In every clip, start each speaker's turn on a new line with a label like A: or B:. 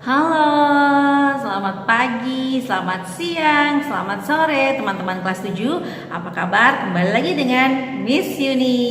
A: Halo, selamat pagi, selamat siang, selamat sore teman-teman kelas 7. Apa kabar? Kembali lagi dengan Miss Yuni.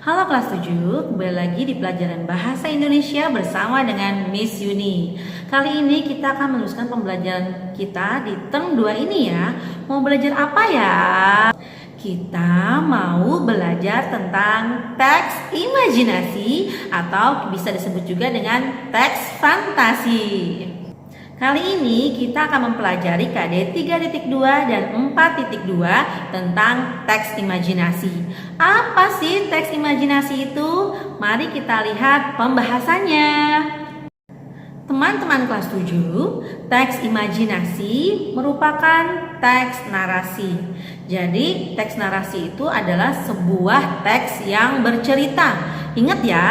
A: Halo kelas 7, kembali lagi di pelajaran Bahasa Indonesia bersama dengan Miss Yuni. Kali ini kita akan meneruskan pembelajaran kita di term 2 ini ya. Mau belajar apa ya? Kita mau belajar tentang teks imajinasi atau bisa disebut juga dengan teks fantasi. Kali ini kita akan mempelajari KD 3.2 dan 4.2 tentang teks imajinasi. Apa sih teks imajinasi itu? Mari kita lihat pembahasannya. Teman-teman kelas 7, teks imajinasi merupakan teks narasi. Jadi, teks narasi itu adalah sebuah teks yang bercerita. Ingat ya,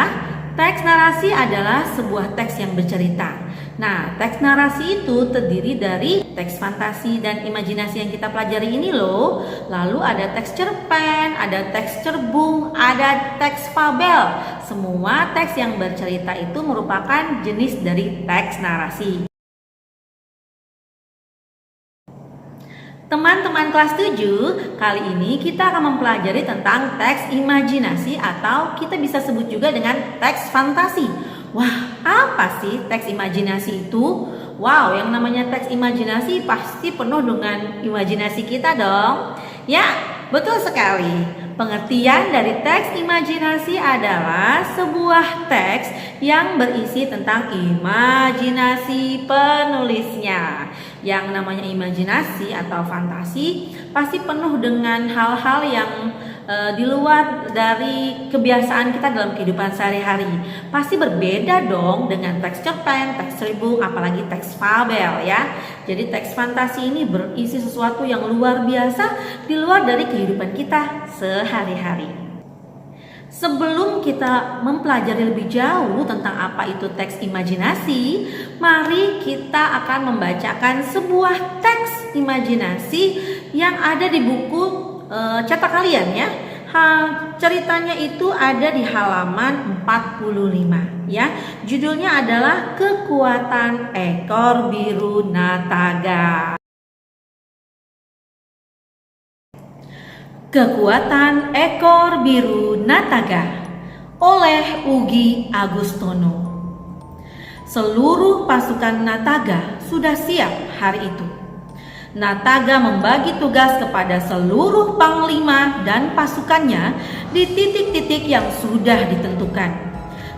A: teks narasi adalah sebuah teks yang bercerita. Nah, teks narasi itu terdiri dari teks fantasi dan imajinasi yang kita pelajari ini loh. Lalu ada teks cerpen, ada teks cerbung, ada teks fabel. Semua teks yang bercerita itu merupakan jenis dari teks narasi. Teman-teman kelas 7, kali ini kita akan mempelajari tentang teks imajinasi atau kita bisa sebut juga dengan teks fantasi. Wah, apa sih teks imajinasi itu? Wow, yang namanya teks imajinasi pasti penuh dengan imajinasi kita dong. Ya, betul sekali. Pengertian dari teks imajinasi adalah sebuah teks yang berisi tentang imajinasi penulisnya. Yang namanya imajinasi atau fantasi pasti penuh dengan hal-hal yang di luar dari kebiasaan kita dalam kehidupan sehari-hari. Pasti berbeda dong dengan teks cerpen, teks cerbung, apalagi teks fabel ya. Jadi teks fantasi ini berisi sesuatu yang luar biasa di luar dari kehidupan kita sehari-hari. Sebelum kita mempelajari lebih jauh tentang apa itu teks imajinasi, mari kita akan membacakan sebuah teks imajinasi yang ada di buku cetak kalian ya. Ceritanya itu ada di halaman 45 ya. Judulnya adalah Kekuatan Ekor Biru Nataga. Kekuatan Ekor Biru Nataga oleh Ugi Agustono. Seluruh pasukan Nataga sudah siap hari itu. Nataga membagi tugas kepada seluruh panglima dan pasukannya di titik-titik yang sudah ditentukan.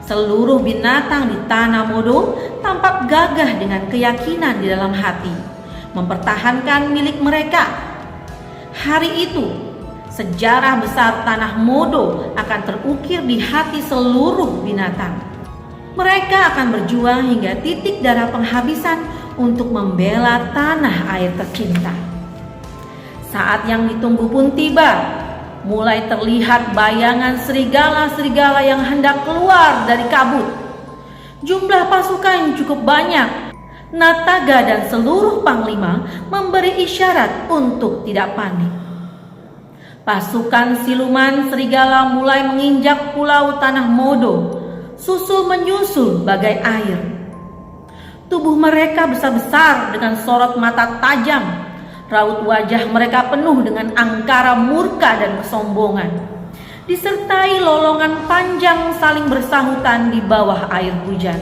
A: Seluruh binatang di Tanah Modo tampak gagah dengan keyakinan di dalam hati, mempertahankan milik mereka. Hari itu, sejarah besar Tanah Modo akan terukir di hati seluruh binatang. Mereka akan berjuang hingga titik darah penghabisan untuk membela tanah air tercinta. Saat yang ditunggu pun tiba. Mulai terlihat bayangan serigala-serigala yang hendak keluar dari kabut. Jumlah pasukan cukup banyak. Nataga dan seluruh panglima memberi isyarat untuk tidak panik. Pasukan siluman serigala mulai menginjak pulau Tanah Modo, susul menyusul bagai air. Tubuh mereka besar-besar dengan sorot mata tajam. Raut wajah mereka penuh dengan angkara murka dan kesombongan. Disertai lolongan panjang saling bersahutan di bawah air hujan.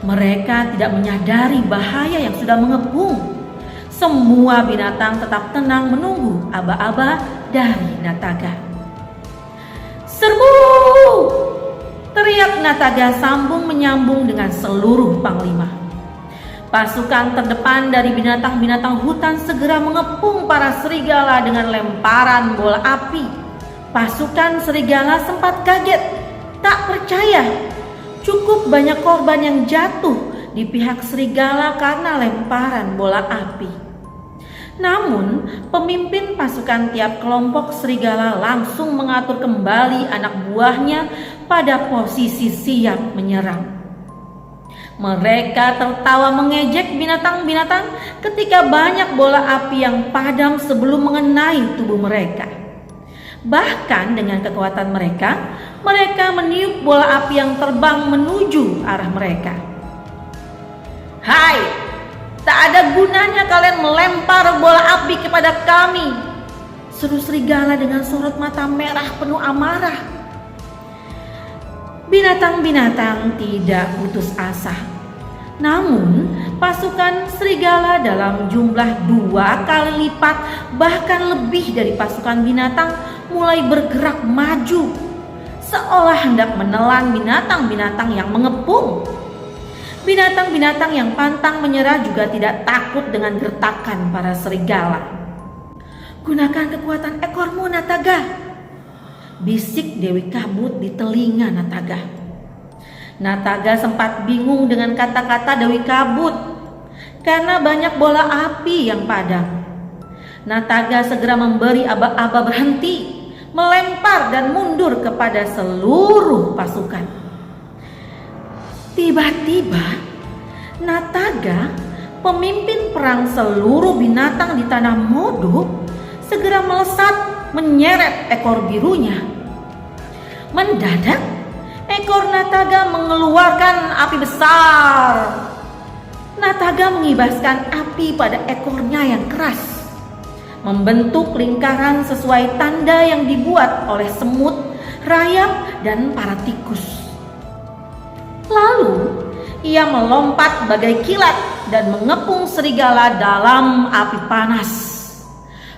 A: Mereka tidak menyadari bahaya yang sudah mengepung. Semua binatang tetap tenang menunggu aba-aba dari Nataga. "Serbu!" teriak Nataga sambung menyambung dengan seluruh panglima. Pasukan terdepan dari binatang-binatang hutan segera mengepung para serigala dengan lemparan bola api. Pasukan serigala sempat kaget, tak percaya. Cukup banyak korban yang jatuh di pihak serigala karena lemparan bola api. Namun, pemimpin pasukan tiap kelompok serigala langsung mengatur kembali anak buahnya pada posisi siap menyerang. Mereka tertawa mengejek binatang-binatang ketika banyak bola api yang padam sebelum mengenai tubuh mereka. Bahkan dengan kekuatan mereka meniup bola api yang terbang menuju arah mereka. "Hai, tak ada gunanya kalian melempar bola api kepada kami," seru serigala dengan sorot mata merah penuh amarah. Binatang-binatang tidak putus asa. Namun, pasukan serigala dalam jumlah 2 kali lipat bahkan lebih dari pasukan binatang mulai bergerak maju, seolah hendak menelan binatang-binatang yang mengepung. Binatang-binatang yang pantang menyerah juga tidak takut dengan gertakan para serigala. "Gunakan kekuatan ekormu, Nataga," bisik Dewi Kabut di telinga Nataga. Nataga sempat bingung dengan kata-kata Dewi Kabut karena banyak bola api yang padam. Nataga segera memberi aba-aba berhenti, melempar dan mundur kepada seluruh pasukan. Tiba-tiba, Nataga, pemimpin perang seluruh binatang di tanah Modo, segera melesat menyeret ekor birunya. Mendadak, ekor Nataga mengeluarkan api besar. Nataga mengibaskan api pada ekornya yang keras, membentuk lingkaran sesuai tanda yang dibuat oleh semut, rayap, dan para tikus. Lalu ia melompat bagai kilat dan mengepung serigala dalam api panas.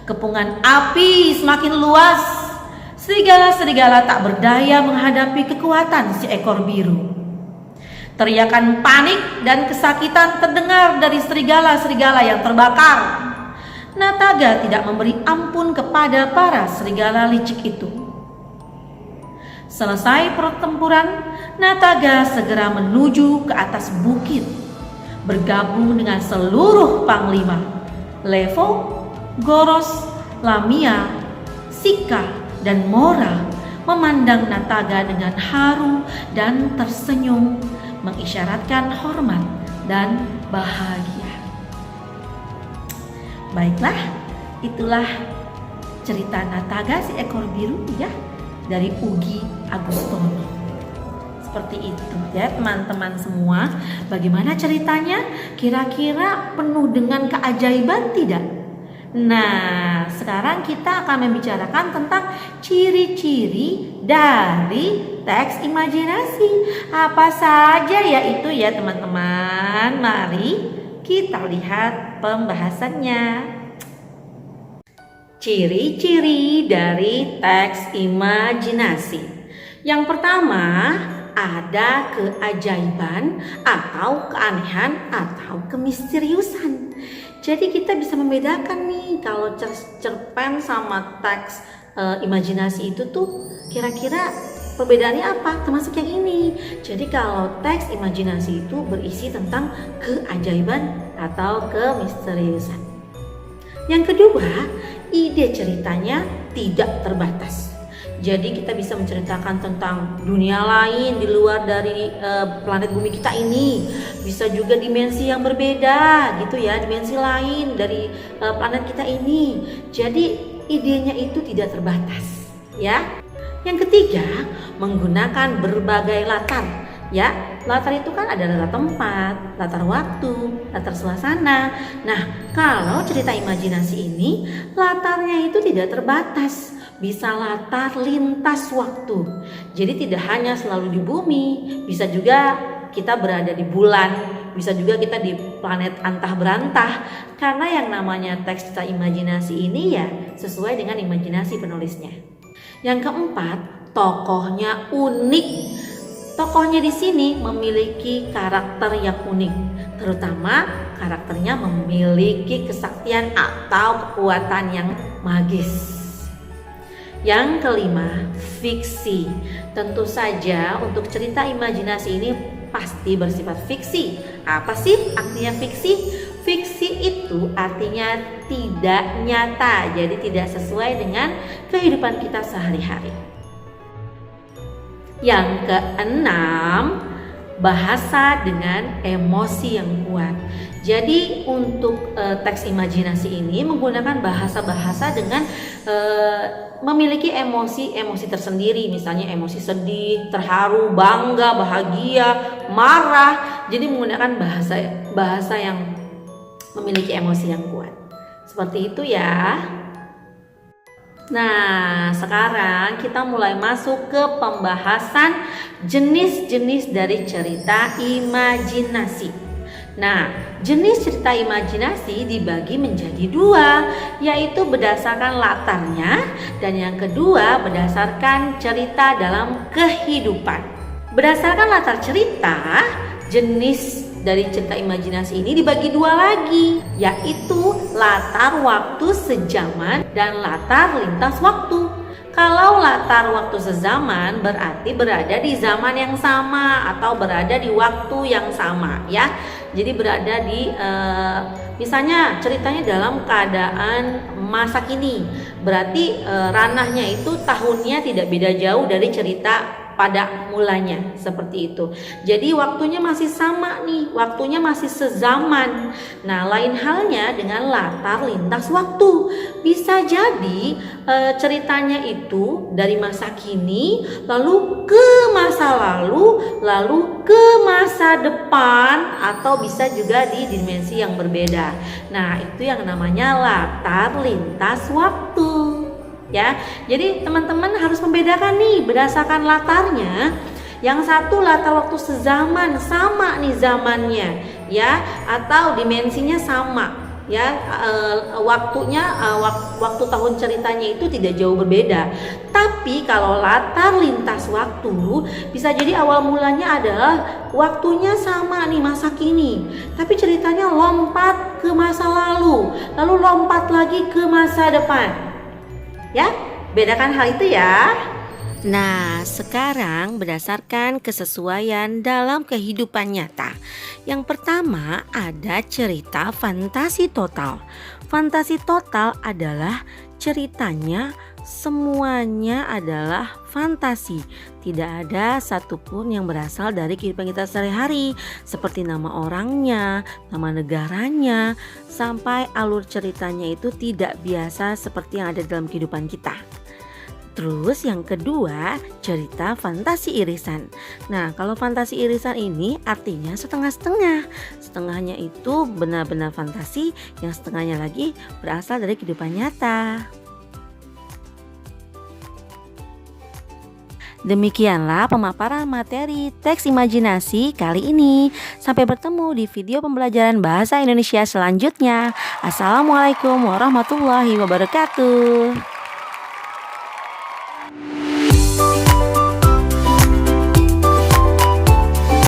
A: Kepungan api semakin luas. Serigala-serigala tak berdaya menghadapi kekuatan si ekor biru. Teriakan panik dan kesakitan terdengar dari serigala-serigala yang terbakar. Nataga tidak memberi ampun kepada para serigala licik itu. Selesai pertempuran, Nataga segera menuju ke atas bukit, bergabung dengan seluruh panglima, Levo, Goros, Lamia, Sika, dan Mora memandang Nataga dengan haru dan tersenyum, mengisyaratkan hormat dan bahagia. Baiklah, itulah cerita Nataga si ekor biru ya, dari Ugi Agustono. Seperti itu ya teman-teman semua. Bagaimana ceritanya? Kira-kira penuh dengan keajaiban tidak? Nah, sekarang kita akan membicarakan tentang ciri-ciri dari teks imajinasi. Apa saja ya itu ya teman-teman? Mari kita lihat pembahasannya. Ciri-ciri dari teks imajinasi. Yang pertama, ada keajaiban atau keanehan atau kemisteriusan. Jadi kita bisa membedakan nih kalau cerpen sama teks imajinasi itu tuh kira-kira perbedaannya apa? Termasuk yang ini. Jadi kalau teks imajinasi itu berisi tentang keajaiban atau kemisteriusan. Yang kedua, ide ceritanya tidak terbatas. Jadi kita bisa menceritakan tentang dunia lain di luar dari planet bumi kita ini. Bisa juga dimensi yang berbeda gitu ya, dimensi lain dari planet kita ini. Jadi idenya itu tidak terbatas ya. Yang ketiga, menggunakan berbagai latar. Ya, latar itu kan ada latar tempat, latar waktu, latar suasana. Nah, kalau cerita imajinasi ini, latarnya itu tidak terbatas. Bisa latar lintas waktu. Jadi tidak hanya selalu di bumi, bisa juga kita berada di bulan, bisa juga kita di planet antah berantah. Karena yang namanya teks cerita imajinasi ini ya sesuai dengan imajinasi penulisnya. Yang keempat, tokohnya unik. Tokohnya di sini memiliki karakter yang unik, terutama karakternya memiliki kesaktian atau kekuatan yang magis. Yang kelima, fiksi. Tentu saja untuk cerita imajinasi ini pasti bersifat fiksi. Apa sih artinya fiksi? Fiksi itu artinya tidak nyata, jadi tidak sesuai dengan kehidupan kita sehari-hari. Yang keenam, bahasa dengan emosi yang kuat. Jadi untuk teks imajinasi ini menggunakan bahasa-bahasa dengan memiliki emosi-emosi tersendiri, misalnya emosi sedih, terharu, bangga, bahagia, marah. Jadi menggunakan bahasa yang memiliki emosi yang kuat. Seperti itu ya. Nah, sekarang kita mulai masuk ke pembahasan jenis-jenis dari cerita imajinasi. Nah, jenis cerita imajinasi dibagi menjadi dua, yaitu berdasarkan latarnya dan yang kedua berdasarkan cerita dalam kehidupan. Berdasarkan latar cerita, jenis dari cerita imajinasi ini dibagi dua lagi, yaitu latar waktu sejaman dan latar lintas waktu. Kalau latar waktu sezaman berarti berada di zaman yang sama atau berada di waktu yang sama ya. Jadi berada di misalnya ceritanya dalam keadaan masa kini, berarti ranahnya itu tahunnya tidak beda jauh dari cerita pada mulanya, seperti itu. Jadi waktunya masih sama nih, waktunya masih sezaman. Nah, lain halnya dengan latar lintas waktu. Bisa jadi ceritanya itu dari masa kini lalu ke masa lalu, lalu ke masa depan, atau bisa juga di dimensi yang berbeda. Nah, itu yang namanya latar lintas waktu. Ya, jadi teman-teman harus membedakan nih berdasarkan latarnya. Yang satu latar waktu sezaman, sama nih zamannya, ya, atau dimensinya sama, ya, waktunya waktu tahun ceritanya itu tidak jauh berbeda. Tapi kalau latar lintas waktu bisa jadi awal mulanya adalah waktunya sama nih masa kini, tapi ceritanya lompat ke masa lalu, lalu lompat lagi ke masa depan. Ya, bedakan hal itu ya. Nah, sekarang berdasarkan kesesuaian dalam kehidupan nyata. Yang pertama ada cerita fantasi total. Fantasi total adalah ceritanya semuanya adalah fantasi. Tidak ada satupun yang berasal dari kehidupan kita sehari-hari, seperti nama orangnya, nama negaranya, sampai alur ceritanya itu tidak biasa seperti yang ada dalam kehidupan kita. Terus yang kedua, cerita fantasi irisan. Nah, kalau fantasi irisan ini artinya setengah-setengah. Setengahnya itu benar-benar fantasi, yang setengahnya lagi berasal dari kehidupan nyata. Demikianlah pemaparan materi teks imajinasi kali ini. Sampai bertemu di video pembelajaran bahasa Indonesia selanjutnya. Assalamualaikum warahmatullahi wabarakatuh.